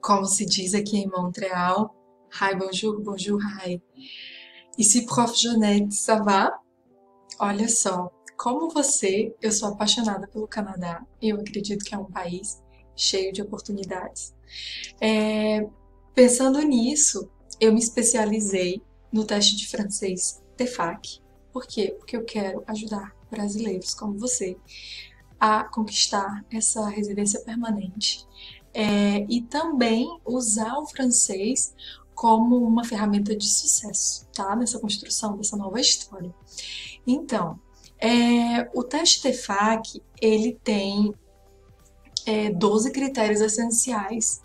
Como se diz aqui em Montréal, hi, bonjour, bonjour, hi. Ici, prof. Jeanette, ça va? Olha só, como você, eu sou apaixonada pelo Canadá e eu acredito que é um país cheio de oportunidades. Pensando nisso, eu me especializei no teste de francês TEFAC. Por quê? Porque eu quero ajudar brasileiros como você a conquistar essa residência permanente e também usar o francês como uma ferramenta de sucesso, tá? Nessa construção dessa nova história. Então, o teste TEFAC, ele tem 12 critérios essenciais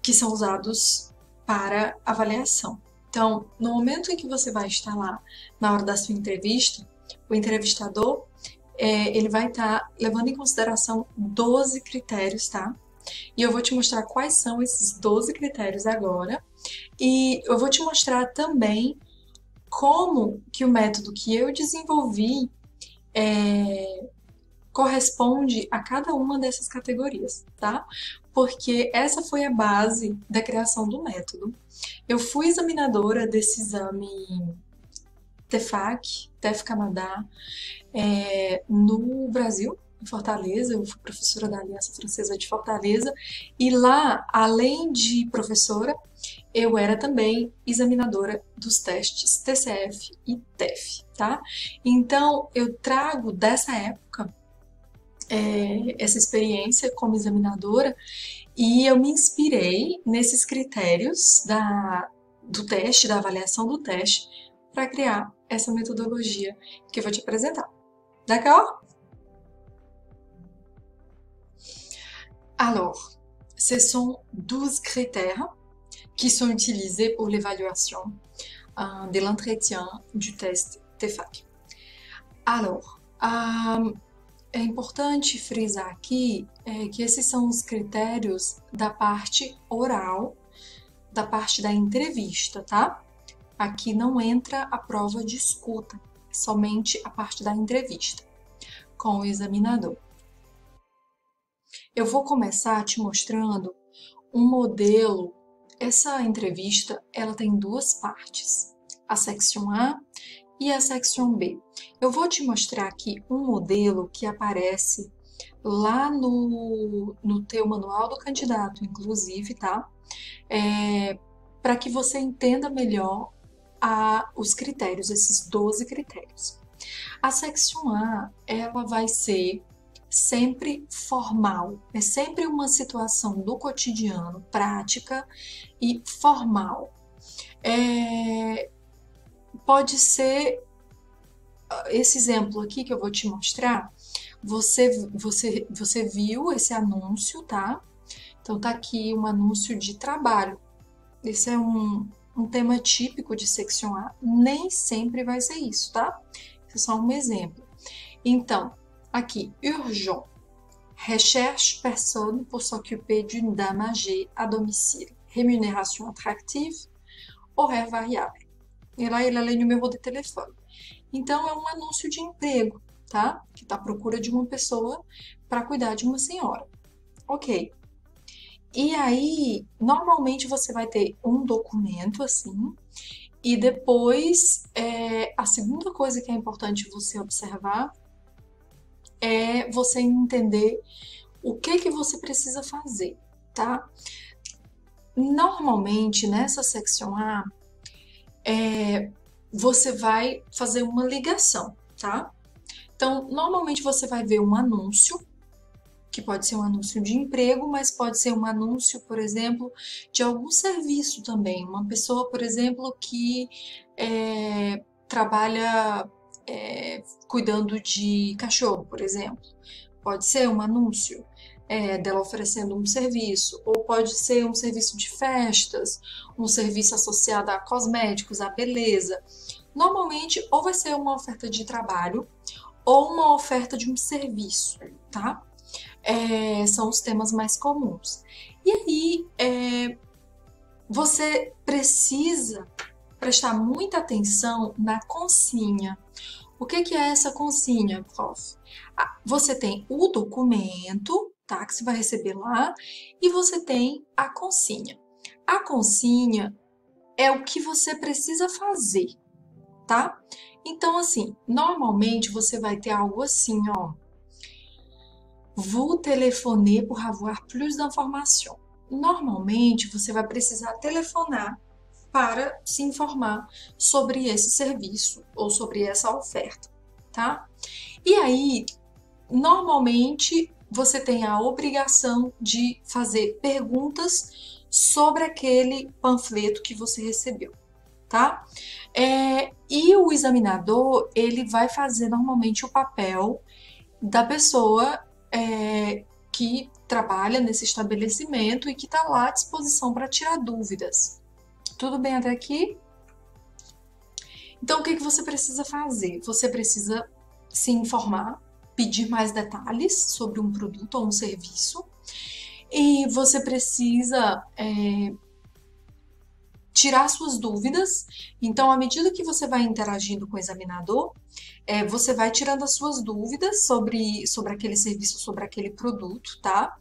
que são usados para avaliação. Então, no momento em que você vai estar lá, na hora da sua entrevista, o entrevistador ele vai estar levando em consideração 12 critérios, tá? E eu vou te mostrar quais são esses 12 critérios agora. E eu vou te mostrar também como que o método que eu desenvolvi corresponde a cada uma dessas categorias, tá? Porque essa foi a base da criação do método. Eu fui examinadora desse exame TEFAC, TEF Canadá, no Brasil, em Fortaleza. Eu fui professora da Aliança Francesa de Fortaleza, e lá, além de professora, eu era também examinadora dos testes TCF e TEF, tá? Então, eu trago dessa época essa experiência como examinadora e eu me inspirei nesses critérios do teste, da avaliação do teste, para criar essa metodologia que eu vou te apresentar. D'accord? Alors, ce sont 12 critères qui sont utilisés pour l'évaluation de l'entretien du test TEFAC. Alors, é importante frisar aqui que esses são os critérios da parte oral, da parte da entrevista, tá? Aqui não entra a prova de escuta, somente a parte da entrevista com o examinador. Eu vou começar te mostrando um modelo. Essa entrevista, ela tem duas partes, a section A e a section B. Eu vou te mostrar aqui um modelo que aparece lá no teu manual do candidato, inclusive, tá? Para que você entenda melhor os critérios, esses 12 critérios. A section A, ela vai ser sempre formal, é sempre uma situação do cotidiano, prática e formal. Pode ser esse exemplo aqui que eu vou te mostrar. Você viu esse anúncio, tá? Então tá aqui um anúncio de trabalho. Esse é um tema típico de section A. Nem sempre vai ser isso, tá? Esse é só um exemplo. Então, aqui, urgent. Recherche personne pour s'occuper d'une dame âgée à domicile. Rémunération attractive. Horaire variável. E lá ele é o número de telefone. Então, é um anúncio de emprego, tá? Que está à procura de uma pessoa para cuidar de uma senhora. Ok. E aí, normalmente você vai ter um documento assim, e depois, a segunda coisa que é importante você observar é você entender o que você precisa fazer, tá? Normalmente, nessa section A, você vai fazer uma ligação, tá? Então, normalmente você vai ver um anúncio, que pode ser um anúncio de emprego, mas pode ser um anúncio, por exemplo, de algum serviço também. Uma pessoa, por exemplo, que trabalha cuidando de cachorro, por exemplo. Pode ser um anúncio dela oferecendo um serviço, ou pode ser um serviço de festas, um serviço associado a cosméticos, a beleza. Normalmente, ou vai ser uma oferta de trabalho, ou uma oferta de um serviço, tá? São os temas mais comuns. E aí, você precisa prestar muita atenção na consigna. O que é essa consigna, prof? Você tem o documento, tá? Que você vai receber lá, e você tem a consinha. A consinha é o que você precisa fazer, tá? Então, assim, normalmente você vai ter algo assim, ó. Vous téléphoner pour avoir plus d'informations. Normalmente, você vai precisar telefonar para se informar sobre esse serviço ou sobre essa oferta, tá? E aí, normalmente, você tem a obrigação de fazer perguntas sobre aquele panfleto que você recebeu, tá? E o examinador, ele vai fazer normalmente o papel da pessoa que trabalha nesse estabelecimento e que está lá à disposição para tirar dúvidas. Tudo bem até aqui? Então, o que você precisa fazer? Você precisa se informar, pedir mais detalhes sobre um produto ou um serviço, e você precisa tirar suas dúvidas. Então, à medida que você vai interagindo com o examinador, você vai tirando as suas dúvidas sobre aquele serviço, sobre aquele produto, tá?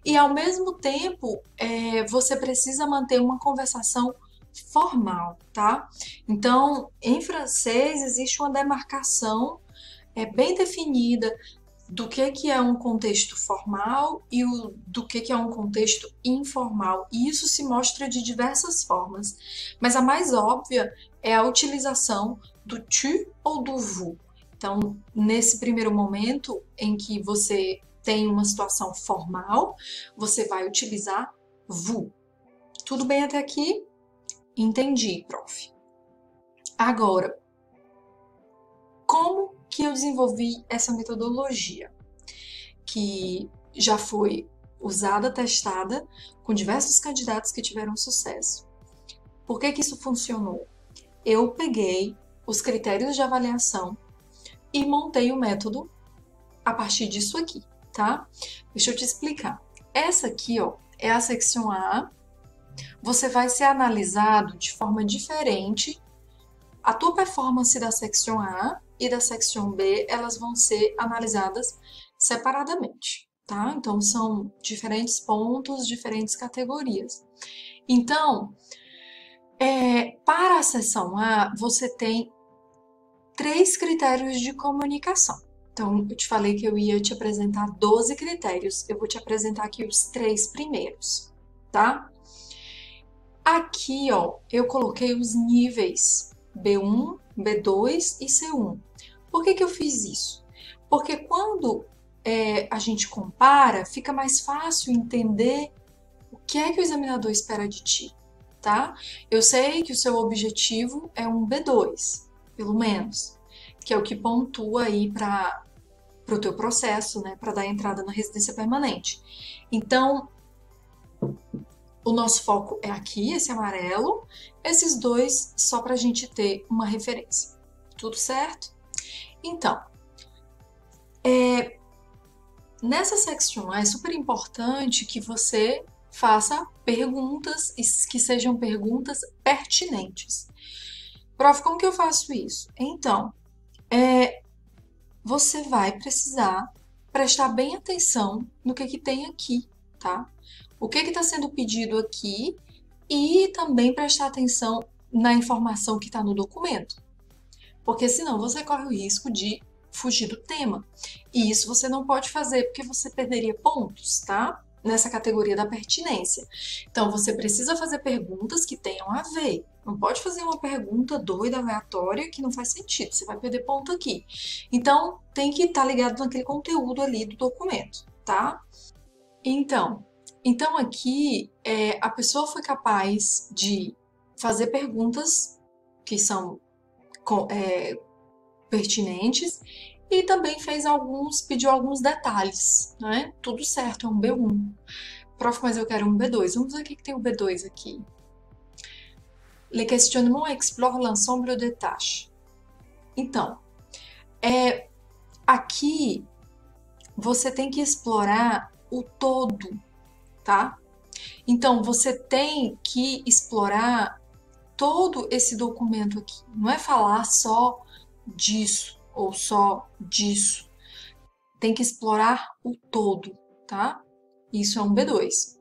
E ao mesmo tempo, você precisa manter uma conversação formal, tá? Então, em francês existe uma demarcação bem definida do que é um contexto formal e do que é um contexto informal. E isso se mostra de diversas formas, mas a mais óbvia é a utilização do tu ou do vous. Então, nesse primeiro momento em que você tem uma situação formal, você vai utilizar vous. Tudo bem até aqui? Entendi, prof. Agora, como que eu desenvolvi essa metodologia? Que já foi usada, testada, com diversos candidatos que tiveram sucesso. Por que isso funcionou? Eu peguei os critérios de avaliação e montei o método a partir disso aqui, tá? Deixa eu te explicar. Essa aqui, ó, é a secção A. Você vai ser analisado de forma diferente. A tua performance da secção A e da secção B, elas vão ser analisadas separadamente, tá? Então, são diferentes pontos, diferentes categorias. Então, para a seção A, você tem 3 critérios de comunicação. Então, eu te falei que eu ia te apresentar 12 critérios. Eu vou te apresentar aqui os 3 primeiros, tá? Aqui, ó, eu coloquei os níveis B1, B2 e C1. Por que eu fiz isso? Porque quando a gente compara, fica mais fácil entender o que é que o examinador espera de ti, tá? Eu sei que o seu objetivo é um B2, pelo menos, que é o que pontua aí para o teu processo, né, para dar entrada na residência permanente. Então, o nosso foco é aqui, esse amarelo, esses dois só para a gente ter uma referência. Tudo certo? Então, nessa section é super importante que você faça perguntas que sejam perguntas pertinentes. Prof, como que eu faço isso? Então, você vai precisar prestar bem atenção no que tem aqui, tá? O que está sendo pedido aqui e também prestar atenção na informação que está no documento. Porque senão você corre o risco de fugir do tema. E isso você não pode fazer porque você perderia pontos, tá? Nessa categoria da pertinência. Então, você precisa fazer perguntas que tenham a ver. Não pode fazer uma pergunta doida, aleatória, que não faz sentido. Você vai perder ponto aqui. Então, tem que estar ligado naquele conteúdo ali do documento, tá? Então aqui, a pessoa foi capaz de fazer perguntas que são pertinentes e também pediu alguns detalhes, né? Tudo certo, é um B1. Prof, mas eu quero um B2. Vamos ver o que tem o B2 aqui. Les questionnements explorent l'ensemble des tâches. Então, aqui você tem que explorar o todo, tá? Então, você tem que explorar todo esse documento aqui. Não é falar só disso ou só disso. Tem que explorar o todo, tá? Isso é um B2.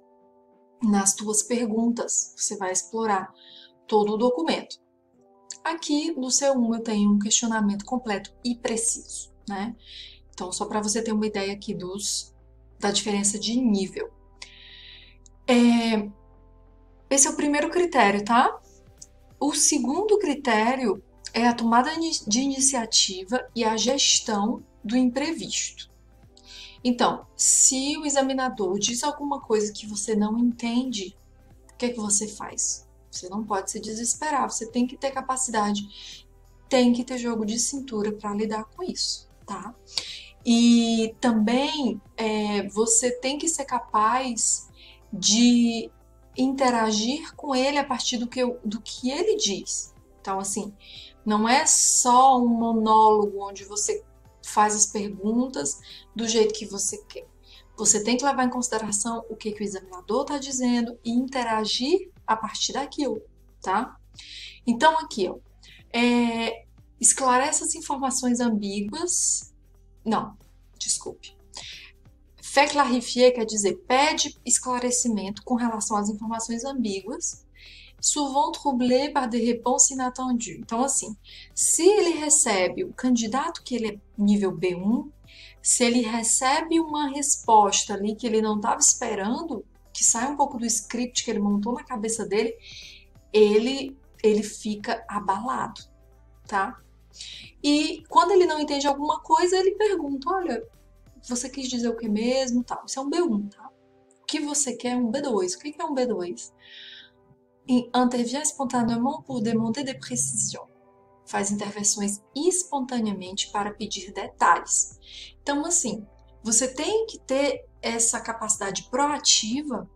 Nas tuas perguntas, você vai explorar todo o documento. Aqui no C1 eu tenho um questionamento completo e preciso, né? Então, só para você ter uma ideia aqui da diferença de nível. Esse é o primeiro critério, tá? O segundo critério é a tomada de iniciativa e a gestão do imprevisto. Então, se o examinador diz alguma coisa que você não entende, o que é que você faz? Você não pode se desesperar, você tem que ter capacidade, tem que ter jogo de cintura para lidar com isso, tá? E também você tem que ser capaz de interagir com ele a partir do que ele diz. Então, assim, não é só um monólogo onde você faz as perguntas do jeito que você quer. Você tem que levar em consideração o que o examinador está dizendo e interagir a partir daquilo, tá? Então, aqui, ó, esclarece as informações ambíguas. Não, desculpe. Fait clarifier quer dizer pede esclarecimento com relação às informações ambíguas, souvent troublé par des réponses inattendues. Então, assim, se ele recebe, o candidato que ele é nível B1, se ele recebe uma resposta ali que ele não estava esperando, que sai um pouco do script que ele montou na cabeça dele, ele fica abalado, tá? E quando ele não entende alguma coisa, ele pergunta, olha, você quis dizer o que mesmo? Tal. Isso é um B1, tá? O que você quer é um B2. O que é um B2? Intervient spontanément pour demander des précisions. Faz intervenções espontaneamente para pedir detalhes. Então, assim, você tem que ter essa capacidade proativa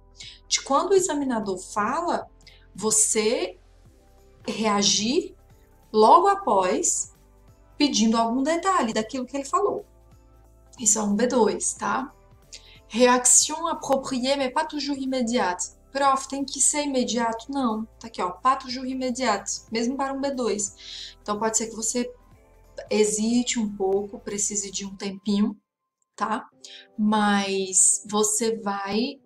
de quando o examinador fala, você reagir logo após, pedindo algum detalhe daquilo que ele falou. Isso é um B2, tá? Réaction appropriée, mais pas toujours immédiate. Prof, tem que ser imediato? Não. Tá aqui, ó, pas toujours immédiate, mesmo para um B2. Então, pode ser que você hesite um pouco, precise de um tempinho, tá? Mas você vai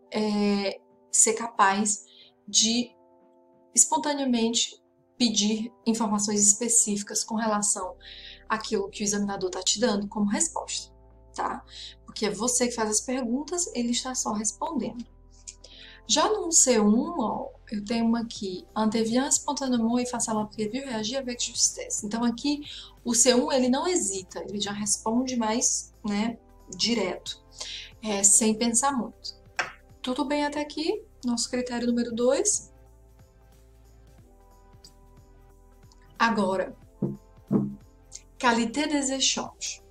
ser capaz de espontaneamente pedir informações específicas com relação àquilo que o examinador está te dando como resposta, tá? Porque é você que faz as perguntas, ele está só respondendo. Já no C1, ó, eu tenho uma aqui, intervient spontanément et face à l'imprévu, réagit avec justesse. Então aqui o C1 ele não hesita, ele já responde mais, né, direto, sem pensar muito. Tudo bem até aqui? Nosso critério número 2. Agora, qualité des échanges.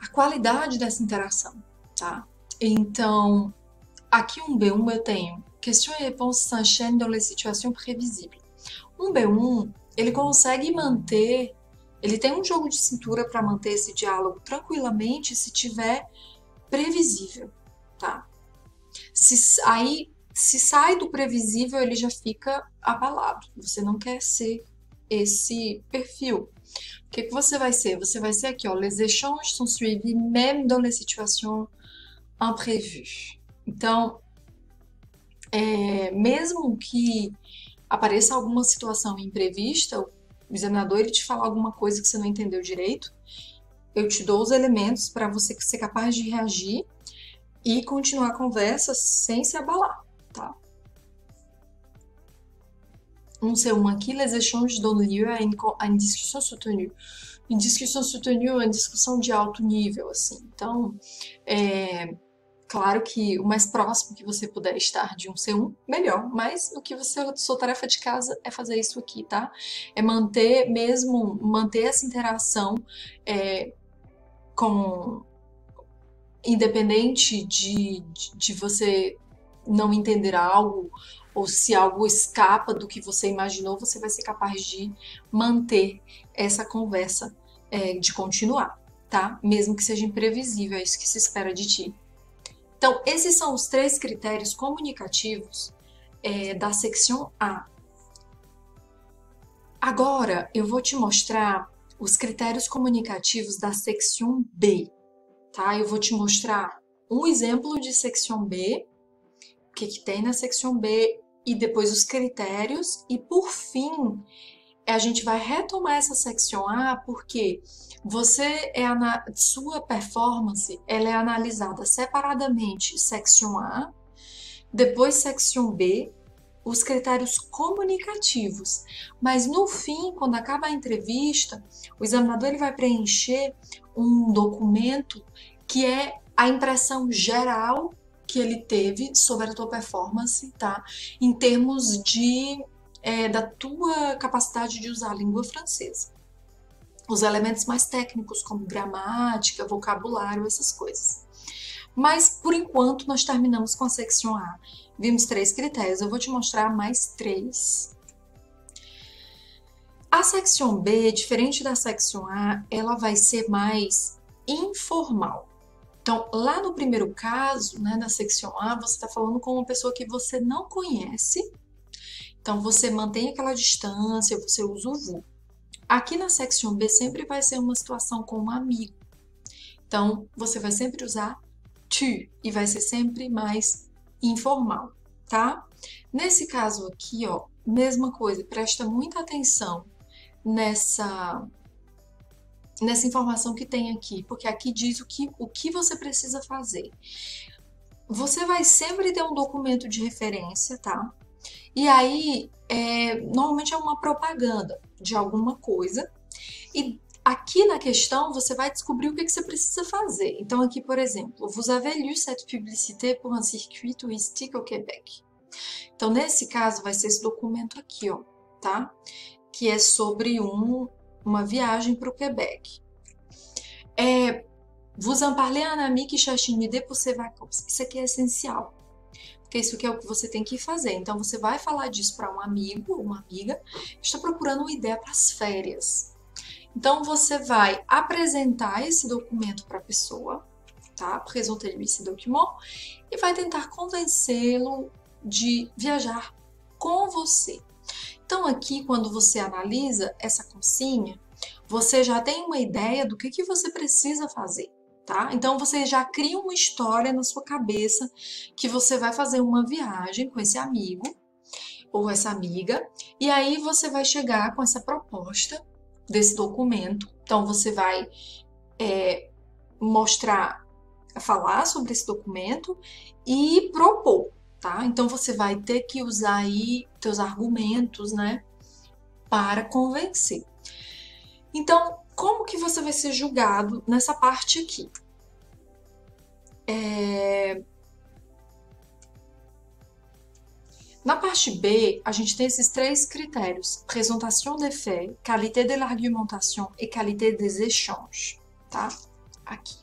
A qualidade dessa interação, tá? Então, aqui um B1 eu tenho question et réponse s'enchaînent dans les situations prévisibles. Um B1, ele consegue manter, ele tem um jogo de cintura para manter esse diálogo tranquilamente se tiver previsível, tá? Se sai do previsível, ele já fica abalado. Você não quer ser esse perfil. O que você vai ser? Você vai ser aqui, ó, les échanges sont suivis même dans les situations imprévues. Então, mesmo que apareça alguma situação imprevista, o examinador ele te falar alguma coisa que você não entendeu direito, eu te dou os elementos para você ser capaz de reagir e continuar a conversa sem se abalar, tá? Um C1 aqui, les échanges donnent lieu à une discussion soutenue. Une discussion soutenue é uma discussão de alto nível, assim. Então, claro que o mais próximo que você puder estar de um C1, melhor. Mas o que sua tarefa de casa é fazer isso aqui, tá? É manter essa interação independente de você não entender algo ou se algo escapa do que você imaginou, você vai ser capaz de manter essa conversa, de continuar, tá? Mesmo que seja imprevisível, é isso que se espera de ti. Então, esses são os 3 critérios comunicativos da seção A. Agora, eu vou te mostrar os critérios comunicativos da seção B, tá? Eu vou te mostrar um exemplo de section B, o que que tem na section B, e depois os critérios, e por fim, a gente vai retomar essa section A, porque sua performance, ela é analisada separadamente, section A, depois section B, os critérios comunicativos. Mas no fim, quando acaba a entrevista, o examinador ele vai preencher um documento que é a impressão geral que ele teve sobre a tua performance, tá? Em termos da tua capacidade de usar a língua francesa. Os elementos mais técnicos, como gramática, vocabulário, essas coisas. Mas, por enquanto, nós terminamos com a section A. Vimos 3 critérios, eu vou te mostrar mais 3. A section B, diferente da section A, ela vai ser mais informal. Então, lá no primeiro caso, né, na section A, você está falando com uma pessoa que você não conhece, então você mantém aquela distância, você usa o vous. Aqui na section B sempre vai ser uma situação com um amigo, então você vai sempre usar tu e vai ser sempre mais informal, tá? Nesse caso aqui, ó, mesma coisa, presta muita atenção nessa informação que tem aqui, porque aqui diz o que você precisa fazer. Você vai sempre ter um documento de referência, tá? E aí, normalmente é uma propaganda de alguma coisa, e aqui na questão, você vai descobrir o que você precisa fazer. Então, aqui, por exemplo, vous avez lu cette publicité pour un circuit touristique au Québec. Então, nesse caso, vai ser esse documento aqui, ó, tá? Que é sobre uma viagem para o Quebec. Vous en parlez à un ami qui cherche une idée pour ses vacances. Isso aqui é essencial, porque isso aqui é o que você tem que fazer. Então, você vai falar disso para um amigo ou uma amiga que está procurando uma ideia para as férias. Então, você vai apresentar esse documento para a pessoa, tá? Présenter-lui esse document e vai tentar convencê-lo de viajar com você. Então, aqui, quando você analisa essa consigna, você já tem uma ideia do que você precisa fazer, tá? Então, você já cria uma história na sua cabeça que você vai fazer uma viagem com esse amigo ou essa amiga, e aí você vai chegar com essa proposta desse documento. Então, você vai falar sobre esse documento e propor, tá? Então, você vai ter que usar aí teus argumentos, né, para convencer. Então, como que você vai ser julgado nessa parte aqui? Na parte B, a gente tem esses 3 critérios: présentation des faits, qualité de l'argumentation e qualité des échanges, tá? Aqui.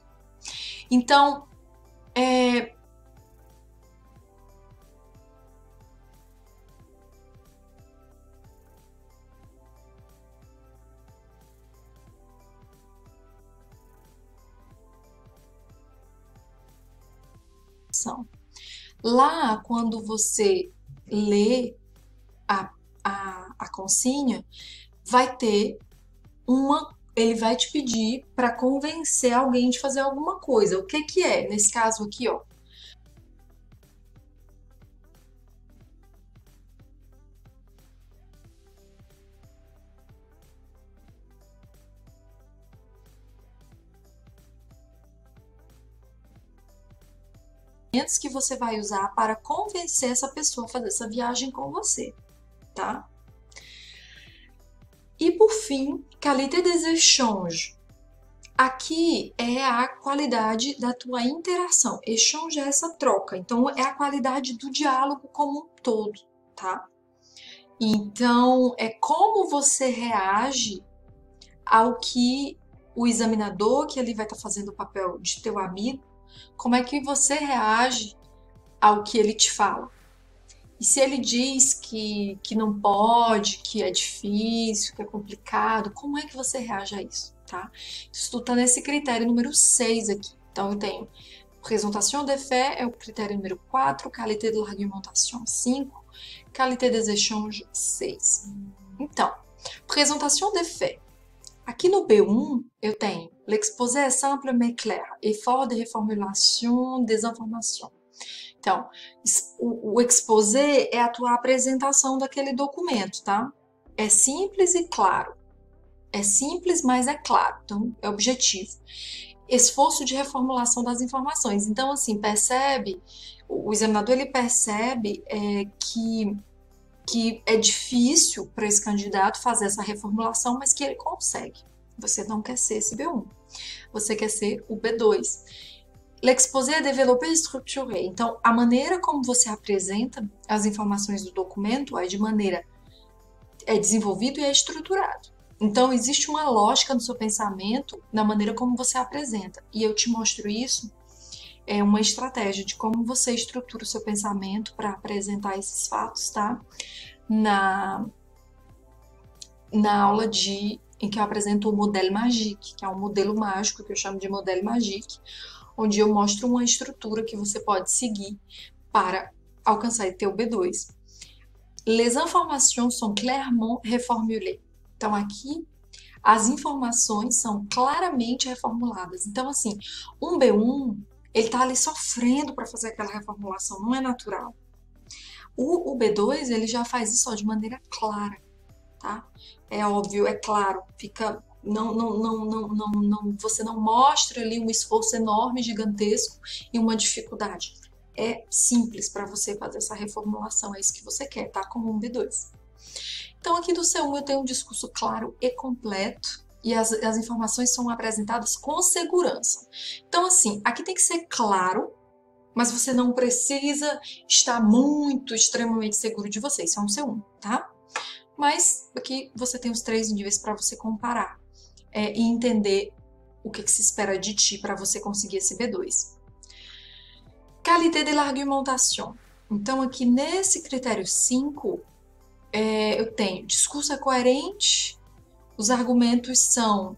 Então, lá, quando você lê a consigna, vai ter ele vai te pedir para convencer alguém de fazer alguma coisa. O que que é? Nesse caso aqui, ó. Que você vai usar para convencer essa pessoa a fazer essa viagem com você, tá? E por fim, qualité des échanges. Aqui é a qualidade da tua interação. Échange é essa troca, então é a qualidade do diálogo como um todo, tá? Então, é como você reage ao que o examinador, que ele vai estar fazendo o papel de teu amigo, como é que você reage ao que ele te fala. E se ele diz que não pode, que é difícil, que é complicado, como é que você reage a isso, tá? Isso tudo tá nesse critério número 6 aqui. Então, eu tenho présentation des faits, é o critério número 4, qualité de l'argumentation 5, qualité des échanges 6. Então, présentation des faits. Aqui no B1, eu tenho l'exposé est simple mais clair, effort de reformulation des informations. Então, o exposé é a tua apresentação daquele documento, tá? É simples e claro. É simples, mas é claro. Então, é objetivo. Esforço de reformulação das informações. Então, assim, percebe, o examinador ele percebe que é difícil para esse candidato fazer essa reformulação, mas que ele consegue. Você não quer ser esse B1, você quer ser o B2. L'exposé é développé et structuré. Então, a maneira como você apresenta as informações do documento é desenvolvido e é estruturado. Então, existe uma lógica no seu pensamento na maneira como você apresenta. E eu te mostro isso, é uma estratégia de como você estrutura o seu pensamento para apresentar esses fatos, tá? Na aula em que eu apresento o modèle magique, que é um modelo mágico, que eu chamo de modèle magique, onde eu mostro uma estrutura que você pode seguir para alcançar o teu B2. Les informations sont clairement reformulées. Então, aqui, as informações são claramente reformuladas. Então, assim, um B1, ele tá ali sofrendo para fazer aquela reformulação, não é natural. O B2, ele já faz isso de maneira clara, tá? É óbvio, é claro, fica... você não mostra ali um esforço enorme, gigantesco e uma dificuldade. É simples para você fazer essa reformulação, é isso que você quer, tá? Como um B2. Então, aqui do C1 eu tenho um discurso claro e completo e as informações são apresentadas com segurança. Então, assim, aqui tem que ser claro, mas você não precisa estar extremamente seguro de você. Isso é um C1, tá? Mas aqui você tem os 3 níveis para você comparar e entender o que se espera de ti para você conseguir esse B2. Qualité de l'argumentation. Então, aqui nesse critério 5, eu tenho discurso é coerente, os argumentos são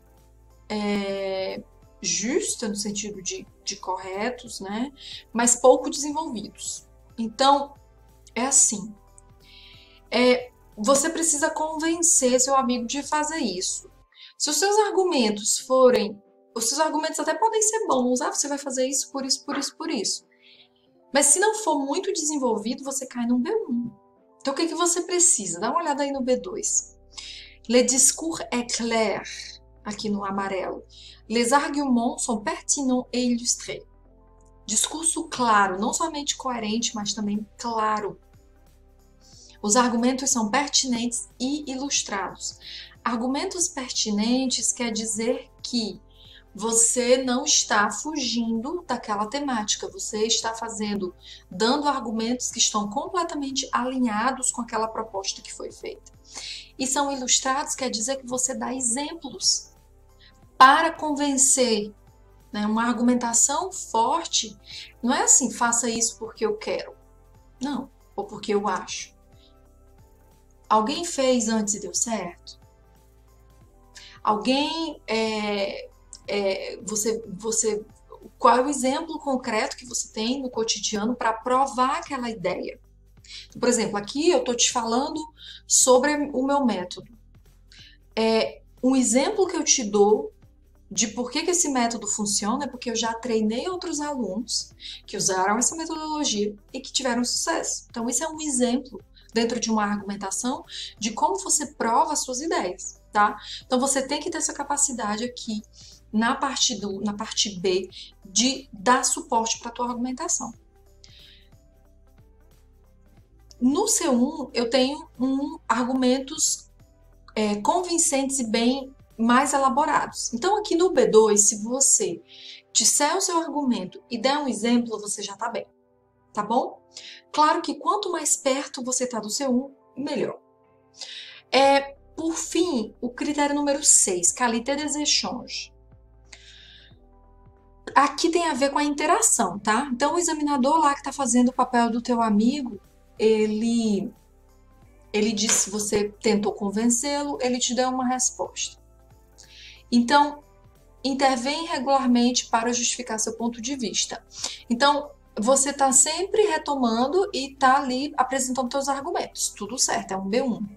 justos, no sentido de corretos, né? Mas pouco desenvolvidos. Então, é assim. Você precisa convencer seu amigo de fazer isso. Se os seus argumentos forem... Os seus argumentos até podem ser bons. Você vai fazer isso, por isso, por isso, por isso. Mas se não for muito desenvolvido, você cai no B1. Então, o que você precisa? Dá uma olhada aí no B2. Le discours est clair, aqui no amarelo. Les arguments sont pertinents et illustrés. Discurso claro, não somente coerente, mas também claro. Os argumentos são pertinentes e ilustrados. Argumentos pertinentes quer dizer que você não está fugindo daquela temática, você está dando argumentos que estão completamente alinhados com aquela proposta que foi feita. E são ilustrados, quer dizer que você dá exemplos para convencer, né? Uma argumentação forte não é assim, faça isso porque eu quero, não, ou porque eu acho. Alguém fez antes e deu certo? Alguém qual é o exemplo concreto que você tem no cotidiano para provar aquela ideia? Por exemplo, aqui eu estou te falando sobre o meu método. Um exemplo que eu te dou de por que esse método funciona é porque eu já treinei outros alunos que usaram essa metodologia e que tiveram sucesso. Então, isso é um exemplo dentro de uma argumentação de como você prova as suas ideias, tá? Então, você tem que ter essa capacidade aqui na parte B, de dar suporte para a tua argumentação. No C1, eu tenho argumentos convincentes e bem mais elaborados. Então, aqui no B2, se você disser o seu argumento e der um exemplo, você já está bem, tá bom? Claro que quanto mais perto você está do C1, melhor. Por fim, o critério número 6, qualité des échanges. Aqui tem a ver com a interação, tá? Então, o examinador lá que está fazendo o papel do teu amigo, ele diz se você tentou convencê-lo, ele te deu uma resposta. Então, intervém regularmente para justificar seu ponto de vista. Então, você está sempre retomando e está ali apresentando seus argumentos. Tudo certo, é um B1.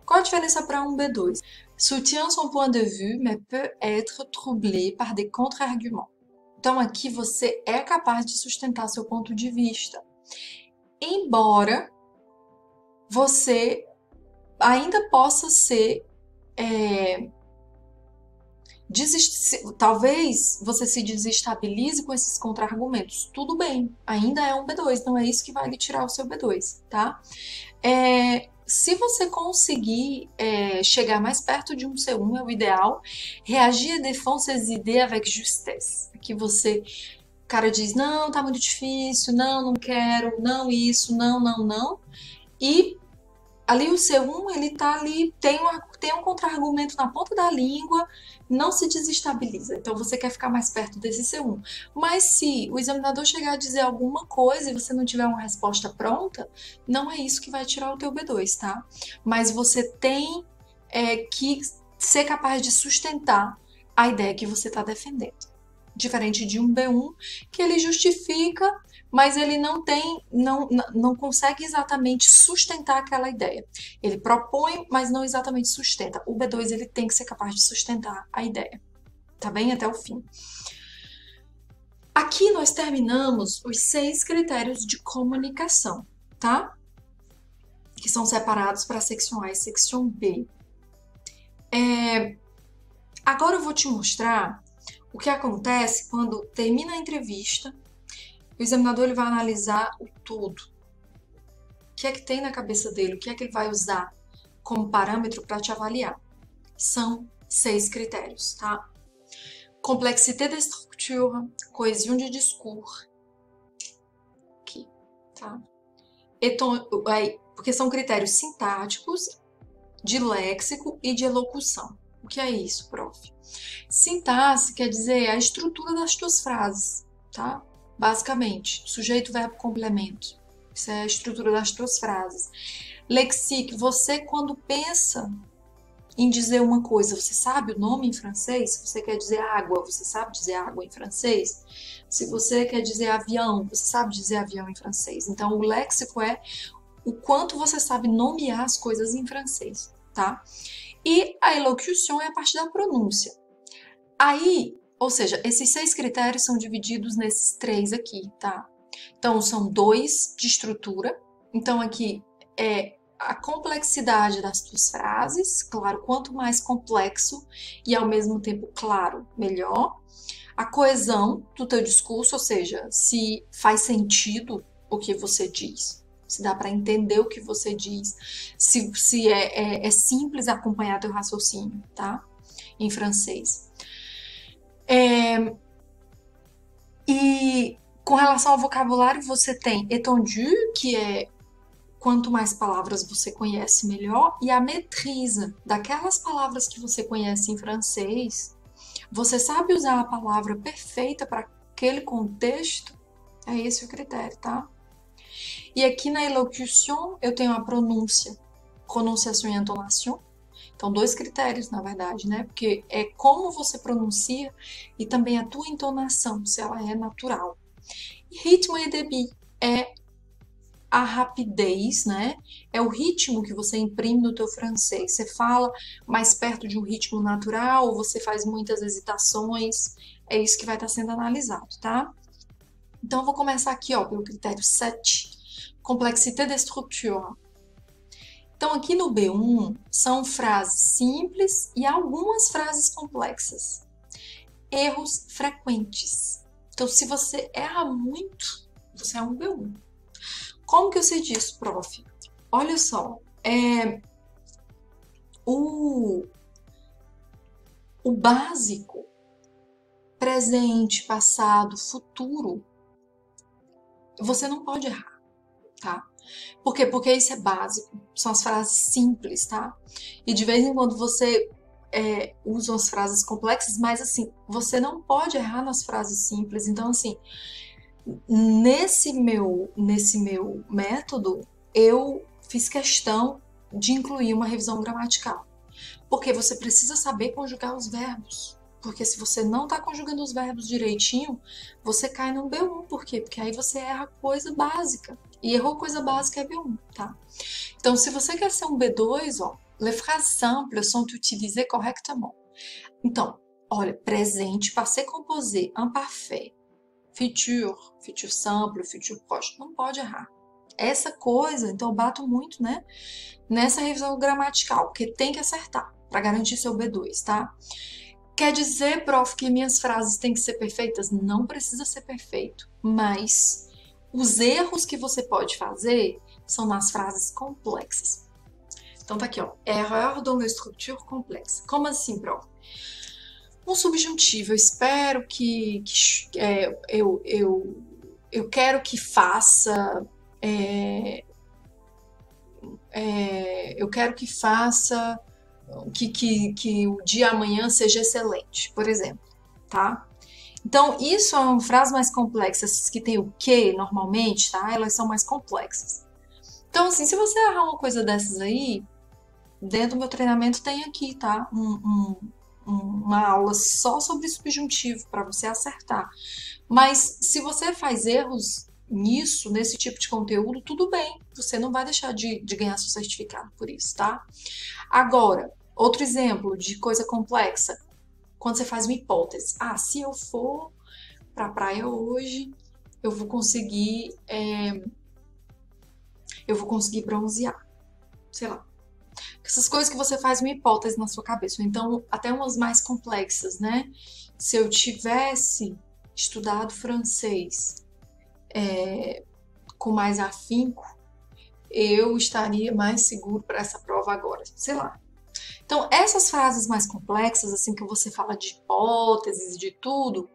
Qual a diferença para um B2? Soutient son point de vue, mais peut être troublé par des contre-arguments. Então, aqui você é capaz de sustentar seu ponto de vista, embora você ainda possa ser talvez você se desestabilize com esses contra-argumentos. Tudo bem, ainda é um B2, não é isso que vai lhe tirar o seu B2, tá? Se você conseguir chegar mais perto de um C1, é o ideal. Réagir et défendre ses idées avec justesse. Aqui o cara diz, não, tá muito difícil, não quero, não isso, não. E ali o C1, ele tá ali, tem um contra-argumento na ponta da língua, não se desestabiliza. Então, você quer ficar mais perto desse C1. Mas se o examinador chegar a dizer alguma coisa e você não tiver uma resposta pronta, não é isso que vai tirar o teu B2, tá? Mas você tem que ser capaz de sustentar a ideia que você está defendendo. Diferente de um B1, que ele justifica, mas ele não consegue exatamente sustentar aquela ideia. Ele propõe, mas não exatamente sustenta. O B2 ele tem que ser capaz de sustentar a ideia, tá bem? Até o fim. Aqui nós terminamos os 6 critérios de comunicação, tá? Que são separados para a secção A e secção B. Agora eu vou te mostrar o que acontece quando termina a entrevista. O examinador ele vai analisar o todo. O que é que tem na cabeça dele? O que é que ele vai usar como parâmetro para te avaliar? São 6 critérios, tá? Complexité de structure, cohésion de discours. Aqui, tá? Porque são critérios sintáticos, de léxico e de elocução. O que é isso, prof? Sintaxe quer dizer a estrutura das tuas frases, tá? Basicamente, sujeito, verbo, complemento. Isso é a estrutura das tuas frases. Lexique, você quando pensa em dizer uma coisa, você sabe o nome em francês? Se você quer dizer água, você sabe dizer água em francês? Se você quer dizer avião, você sabe dizer avião em francês? Então, o léxico é o quanto você sabe nomear as coisas em francês, tá? E a elocução é a parte da pronúncia. Aí, ou seja, esses 6 critérios são divididos nesses 3 aqui, tá? Então, são 2 de estrutura. Então, aqui é a complexidade das tuas frases. Claro, quanto mais complexo e ao mesmo tempo claro, melhor. A coesão do teu discurso, ou seja, se faz sentido o que você diz. Se dá para entender o que você diz. Se é simples acompanhar teu raciocínio, tá? Em francês. E com relação ao vocabulário, você tem étendu, que é quanto mais palavras você conhece, melhor, e a maîtrise daquelas palavras que você conhece em francês, você sabe usar a palavra perfeita para aquele contexto, é esse o critério, tá? E aqui na elocution eu tenho a pronúncia, pronunciação e entonação. Então, 2 critérios, na verdade, né? Porque é como você pronuncia e também a tua entonação, se ela é natural. E ritmo e débit é a rapidez, né? É o ritmo que você imprime no teu francês. Você fala mais perto de um ritmo natural ou você faz muitas hesitações. É isso que vai estar sendo analisado, tá? Então, eu vou começar aqui, ó, pelo critério 7. Complexité de structure. Então, aqui no B1, são frases simples e algumas frases complexas. Erros frequentes. Então, se você erra muito, você é um B1. Como que eu sei disso, prof? Olha só, o básico, presente, passado, futuro, você não pode errar, tá? Por quê? Porque isso é básico, são as frases simples, tá? E de vez em quando você usa as frases complexas, mas assim, você não pode errar nas frases simples. Então, assim, nesse meu método, eu fiz questão de incluir uma revisão gramatical. Porque você precisa saber conjugar os verbos. Porque se você não está conjugando os verbos direitinho, você cai no B1. Por quê? Porque aí você erra coisa básica. E errou coisa básica é B1, tá? Então, se você quer ser um B2, ó, les phrases simples sont utilisées correctement. Então, olha, presente, passé composé, imparfait, futur, futur simple, futur proche, não pode errar. Essa coisa, então eu bato muito, né, nessa revisão gramatical, porque tem que acertar para garantir seu B2, tá? Quer dizer, prof, que minhas frases têm que ser perfeitas? Não precisa ser perfeito, mas os erros que você pode fazer são nas frases complexas. Então tá aqui, ó, erreur dans la structure complexe. Como assim, prof? Um subjuntivo, eu espero eu quero que faça, eu quero que faça que o dia amanhã seja excelente, por exemplo, tá? Então, isso é uma frase mais complexa, essas que tem o que normalmente, tá? Elas são mais complexas. Então, assim, se você errar uma coisa dessas aí, dentro do meu treinamento tem aqui, tá? Uma aula só sobre subjuntivo para você acertar. Mas se você faz erros nisso, nesse tipo de conteúdo, tudo bem. Você não vai deixar de ganhar seu certificado por isso, tá? Agora, outro exemplo de coisa complexa, quando você faz uma hipótese. Ah, se eu for para a praia hoje, eu vou conseguir bronzear. Sei lá. Essas coisas que você faz uma hipótese na sua cabeça. Então, até umas mais complexas, né? Se eu tivesse estudado francês com mais afinco, eu estaria mais seguro para essa prova agora. Sei lá. Então, essas frases mais complexas, assim, que você fala de hipóteses, de tudo,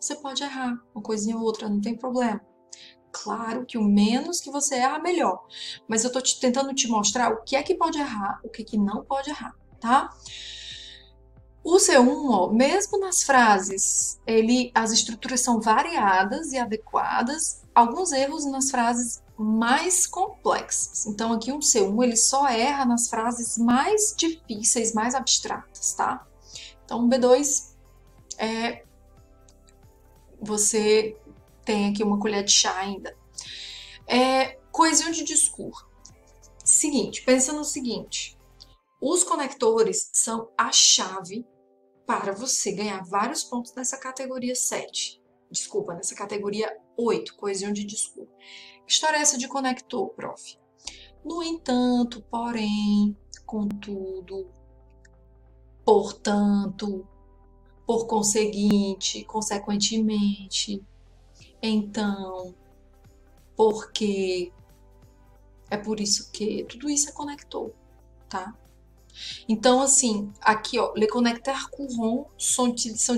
você pode errar uma coisinha ou outra, não tem problema. Claro que o menos que você erra, melhor. Mas eu tô tentando te mostrar o que é que pode errar, o que é que não pode errar, tá? O C1, ó, mesmo nas frases, as estruturas são variadas e adequadas, alguns erros nas frases mais complexas. Então, aqui um C1, ele só erra nas frases mais difíceis, mais abstratas, tá? Então, B2 você tem aqui uma colher de chá ainda. Coesão de discurso. Seguinte, pensa no seguinte. Os conectores são a chave para você ganhar vários pontos nessa categoria 7. Desculpa, nessa categoria 8, coesão de discurso. Que história é essa de conector, prof? No entanto, porém, contudo, portanto, por conseguinte, consequentemente, então, porque, é por isso que, tudo isso é conector, tá? Então, assim, aqui, ó, les connecteurs courants sont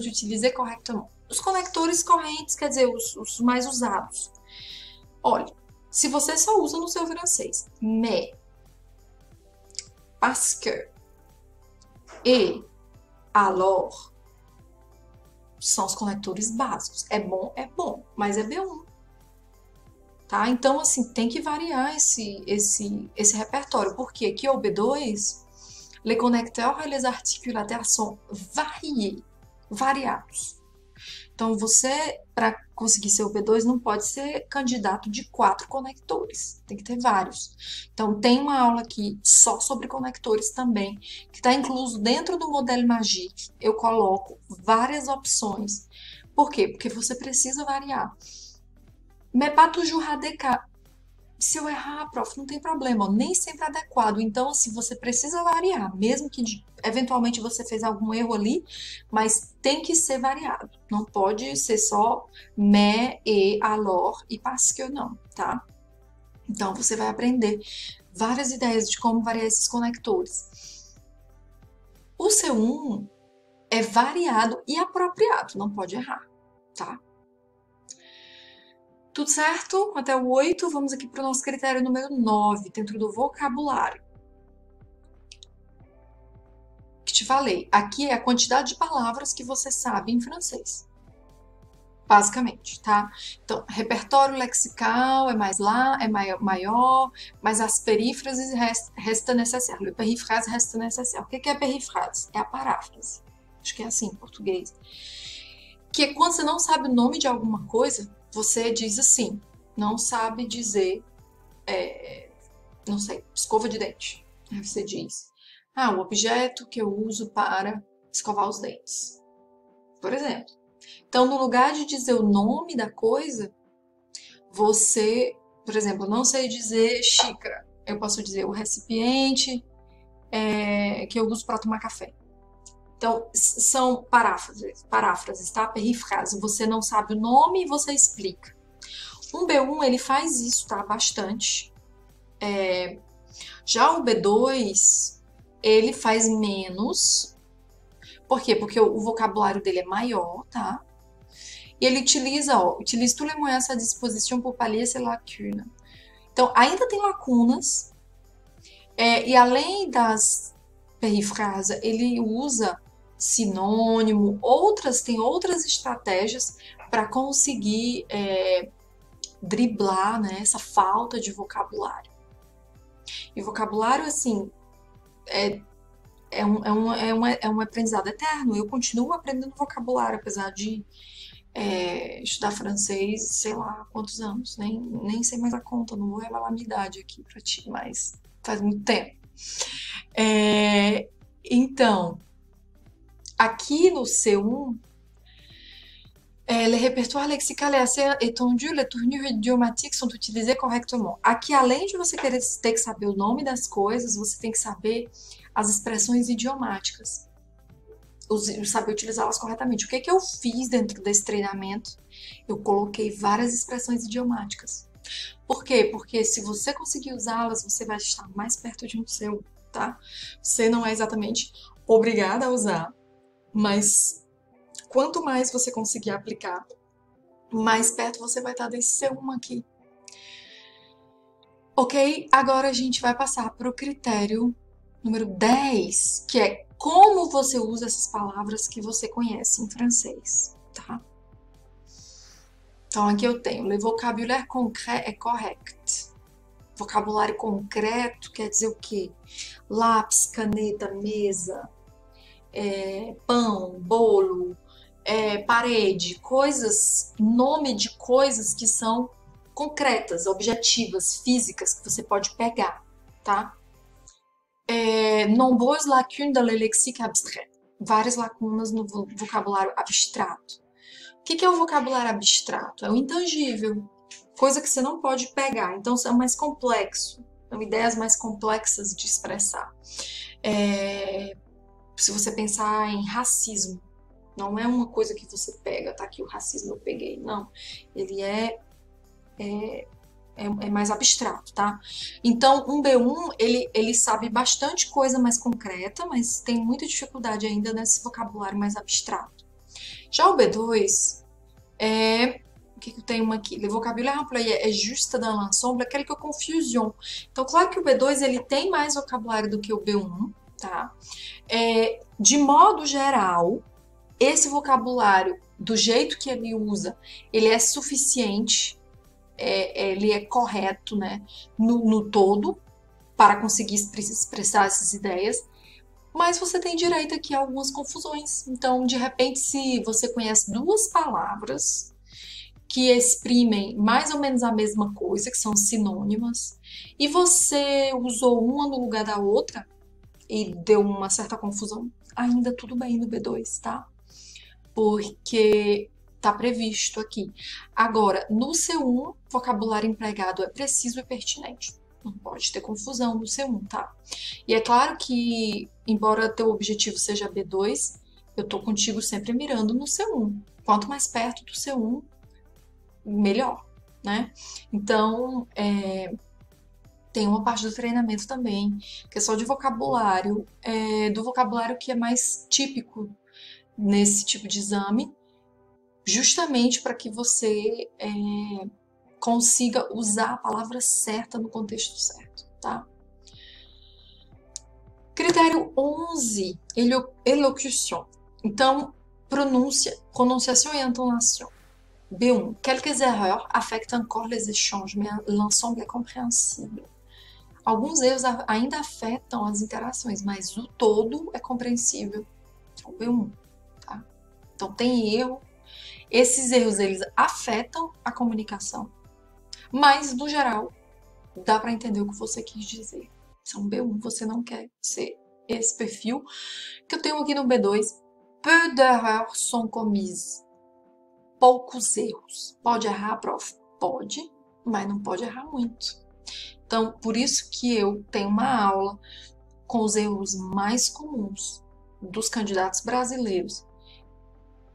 utilisés correctement. Os conectores correntes, quer dizer, os mais usados. Olha, se você só usa no seu francês, mais, parce que, et, alors, são os conectores básicos. É bom, mas é B1. Tá? Então, assim, tem que variar esse repertório, porque aqui, o B2, les connecteurs et les articulataires sont variados. Então, você, para conseguir ser o B2, não pode ser candidato de 4 conectores, tem que ter vários. Então, tem uma aula aqui só sobre conectores também, que está incluso dentro do Modèle Magique. Eu coloco várias opções. Por quê? Porque você precisa variar. Mais pas toujours adéquat. Se eu errar, prof, não tem problema, nem sempre adequado. Então, assim, você precisa variar, mesmo que eventualmente você fez algum erro ali, mas tem que ser variado. Não pode ser só mais, et, alors e parce que não, tá? Então, você vai aprender várias ideias de como variar esses conectores. O C1 é variado e apropriado, não pode errar, tá? Tudo certo? Até o 8, vamos aqui para o nosso critério número 9, dentro do vocabulário. Que te falei, aqui é a quantidade de palavras que você sabe em francês. Basicamente, tá? Então, repertório lexical é mais lá, é maior, mas as perífrases restam necessárias. Le périphrase reste nécessaire. O que é perífrase? É a paráfrase. Acho que é assim em português. Que é quando você não sabe o nome de alguma coisa, você diz assim, não sabe dizer, não sei, escova de dente. Aí você diz, Ah, o objeto que eu uso para escovar os dentes, por exemplo. Então, no lugar de dizer o nome da coisa, você, por exemplo, não sei dizer xícara. Eu posso dizer o recipiente que eu uso para tomar café. Então, são paráfrases, tá? Perifrase. Você não sabe o nome e você explica. Um B1, ele faz isso, tá? Bastante. Já o B2, ele faz menos. Por quê? Porque o vocabulário dele é maior, tá? E ele utiliza, ó, utilise tous les moyens à sa disposition pour pallier ces lacunes. Então, ainda tem lacunas, e além das perifrases, ele usa sinônimo, tem outras estratégias para conseguir driblar, né, essa falta de vocabulário. E vocabulário, assim, é um aprendizado eterno. Eu continuo aprendendo vocabulário, apesar de estudar francês, sei lá há quantos anos, nem sei mais a conta, não vou revelar a minha idade aqui pra ti, mas faz muito tempo. Então, aqui no C1, le répertoire lexical est assez étendu, les tournures idiomatiques sont utilisées correctement. Aqui, além de você ter que saber o nome das coisas, você tem que saber as expressões idiomáticas, saber utilizá-las corretamente. O que eu fiz dentro desse treinamento? Eu coloquei várias expressões idiomáticas. Por quê? Porque se você conseguir usá-las, você vai estar mais perto de um C1, tá? Você não é exatamente obrigada a usar, mas quanto mais você conseguir aplicar, mais perto você vai estar desse C1 aqui. Ok? Agora a gente vai passar para o critério número 10, que é como você usa essas palavras que você conhece em francês, tá? Então aqui eu tenho, le vocabulaire concret est correct. Vocabulário concreto quer dizer o quê? Lápis, caneta, mesa, pão, bolo, parede, coisas, nome de coisas que são concretas, objetivas, físicas, que você pode pegar, tá? Nombreuses lacunes dans le lexique abstrait. Várias lacunas no vocabulário abstrato. O que é o vocabulário abstrato? É o intangível, coisa que você não pode pegar, então é mais complexo, são ideias mais complexas de expressar. Se você pensar em racismo, não é uma coisa que você pega, tá aqui o racismo eu peguei, não. Ele é mais abstrato, tá? Então, um B1, ele sabe bastante coisa mais concreta, mas tem muita dificuldade ainda nesse vocabulário mais abstrato. Já o B2, o que eu tenho aqui? Le vocabulaire employé est juste dans l'ensemble, quelque confusion. Então, claro que o B2, ele tem mais vocabulário do que o B1, tá? De modo geral, esse vocabulário, do jeito que ele usa, ele é suficiente, ele é correto, né, no todo, para conseguir expressar essas ideias, mas você tem direito aqui a algumas confusões. Então, de repente, se você conhece duas palavras que exprimem mais ou menos a mesma coisa, que são sinônimas, e você usou uma no lugar da outra e deu uma certa confusão, ainda tudo bem no B2, tá? Porque tá previsto aqui. Agora, no C1, vocabulário empregado é preciso e pertinente. Não pode ter confusão no C1, tá? E é claro que, embora teu objetivo seja B2, eu tô contigo sempre mirando no C1. Quanto mais perto do C1, melhor, né? Então, tem uma parte do treinamento também, que é só de vocabulário, do vocabulário que é mais típico nesse tipo de exame, justamente para que você consiga usar a palavra certa no contexto certo, tá? Critério 11, elocution. Então, prononciação e entonação. B1. Quelques erreurs affectent encore les échanges, mais l'ensemble est compréhensible. Alguns erros ainda afetam as interações, mas o todo é compreensível. Então, B1, tá? Então, tem erro. Esses erros, eles afetam a comunicação, mas, no geral, dá para entender o que você quis dizer. São B1, você não quer ser esse perfil que eu tenho aqui no B2. Peu d'erreurs sont commises. Poucos erros. Pode errar, prof? Pode, mas não pode errar muito. Então, por isso que eu tenho uma aula com os erros mais comuns dos candidatos brasileiros,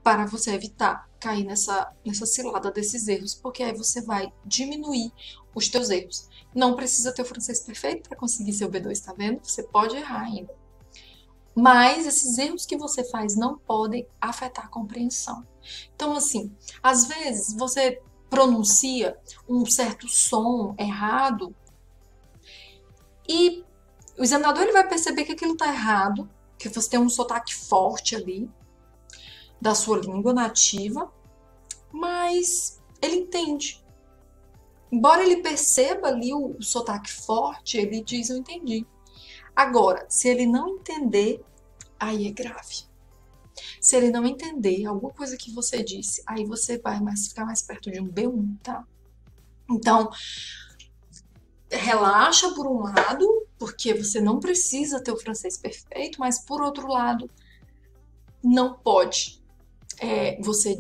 para você evitar cair nessa cilada desses erros, porque aí você vai diminuir os teus erros. Não precisa ter o francês perfeito para conseguir seu B2, tá vendo? Você pode errar ainda. Mas esses erros que você faz não podem afetar a compreensão. Então, assim, às vezes você pronuncia um certo som errado e o examinador ele vai perceber que aquilo está errado, que você tem um sotaque forte ali da sua língua nativa, mas ele entende. Embora ele perceba ali o sotaque forte, ele diz: eu entendi. Agora, se ele não entender, aí é grave. Se ele não entender alguma coisa que você disse, aí você vai ficar mais perto de um B1, tá? Então, relaxa por um lado, porque você não precisa ter o francês perfeito, mas por outro lado, não pode você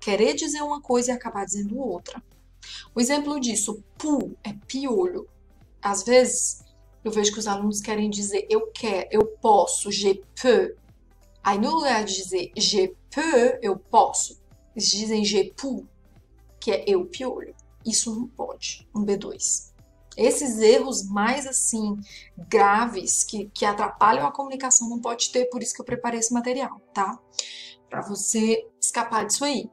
querer dizer uma coisa e acabar dizendo outra. O exemplo disso, pu é piolho. Às vezes, eu vejo que os alunos querem dizer eu quero, eu posso, je peux. Aí no lugar de dizer je peux, eu posso, eles dizem je peux, que é eu piolho. Isso não pode, um B2. Esses erros mais assim graves que atrapalham a comunicação não pode ter, por isso que eu preparei esse material, tá? Para você escapar disso aí.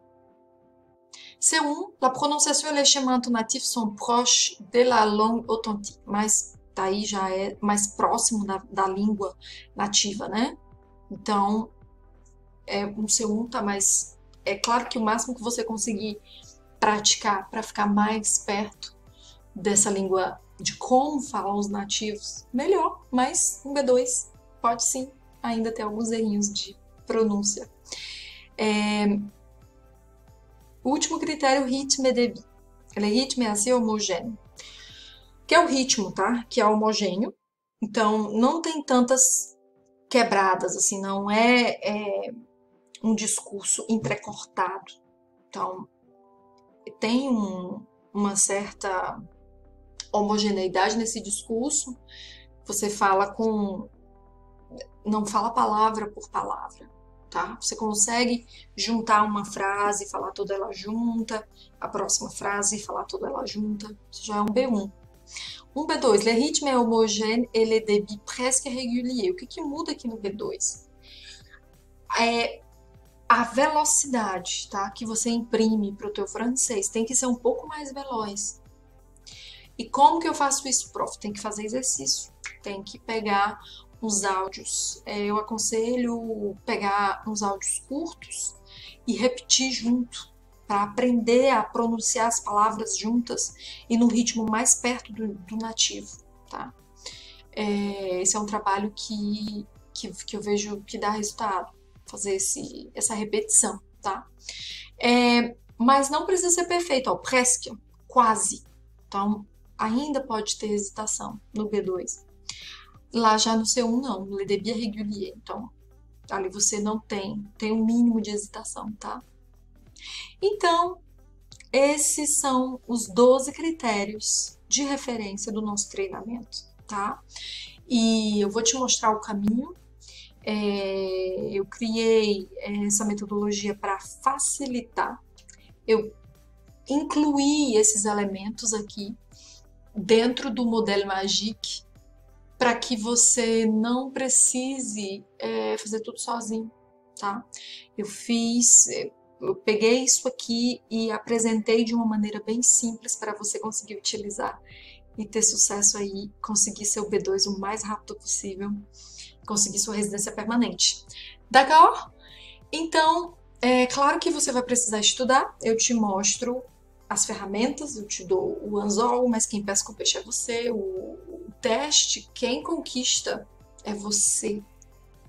C1, la prononciation et les schémas entonatifs sont proches de la langue authentique, mas daí já é mais próximo da língua nativa, né? Então, um C1 tá mais... É claro que o máximo que você conseguir praticar para ficar mais perto dessa língua, de como falam os nativos, melhor, mas um B2 pode sim ainda ter alguns errinhos de pronúncia. O último critério, rythme et débit. Le rythme est assez homogène. Que é o ritmo, tá? Que é homogêneo. Então, não tem tantas quebradas, assim, não é um discurso entrecortado. Então, tem uma certa homogeneidade nesse discurso. Você fala não fala palavra por palavra. Tá? Você consegue juntar uma frase e falar toda ela junta, a próxima frase e falar toda ela junta. Isso já é um B1. Um B2, le rythme est homogène et le débit presque régulier. O que muda aqui no B2? É a velocidade, tá? Que você imprime para o teu francês. Tem que ser um pouco mais veloz. E como que eu faço isso, prof? Tem que fazer exercício. Tem que pegar uns áudios. Eu aconselho pegar uns áudios curtos e repetir junto, para aprender a pronunciar as palavras juntas e num ritmo mais perto do nativo, tá? Esse é um trabalho que eu vejo que dá resultado, fazer essa repetição, tá? Mas não precisa ser perfeito, ó, presque, quase. Então, ainda pode ter hesitação no B2. Lá já no C1 não, no le débit régulier. Então, ali você não tem um mínimo de hesitação, tá? Então, esses são os 12 critérios de referência do nosso treinamento, tá? E eu vou te mostrar o caminho. Eu criei essa metodologia para facilitar. Eu incluí esses elementos aqui dentro do Modèle Magique, para que você não precise fazer tudo sozinho, tá? Eu peguei isso aqui e apresentei de uma maneira bem simples para você conseguir utilizar e ter sucesso aí, conseguir seu B2 o mais rápido possível, conseguir sua residência permanente. D'accord? Então, é claro que você vai precisar estudar, eu te mostro as ferramentas, eu te dou o anzol, mas quem pesca o peixe é você, o teste, quem conquista é você,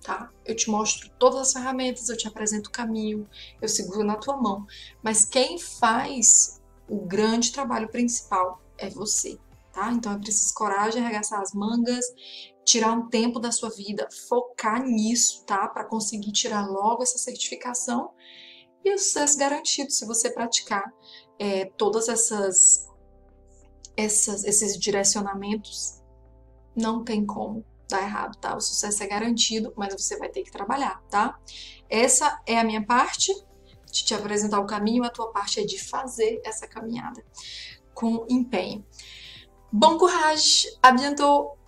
tá? Eu te mostro todas as ferramentas, eu te apresento o caminho, eu seguro na tua mão, mas quem faz o grande trabalho principal é você. tá? Então é preciso coragem, arregaçar as mangas, tirar um tempo da sua vida, focar nisso, tá? Para conseguir tirar logo essa certificação e o sucesso garantido se você praticar todas esses direcionamentos. Não tem como dar errado, tá? O sucesso é garantido, mas você vai ter que trabalhar, tá? Essa é a minha parte de te apresentar o caminho, a tua parte é de fazer essa caminhada com empenho. Bon courage, à bientôt!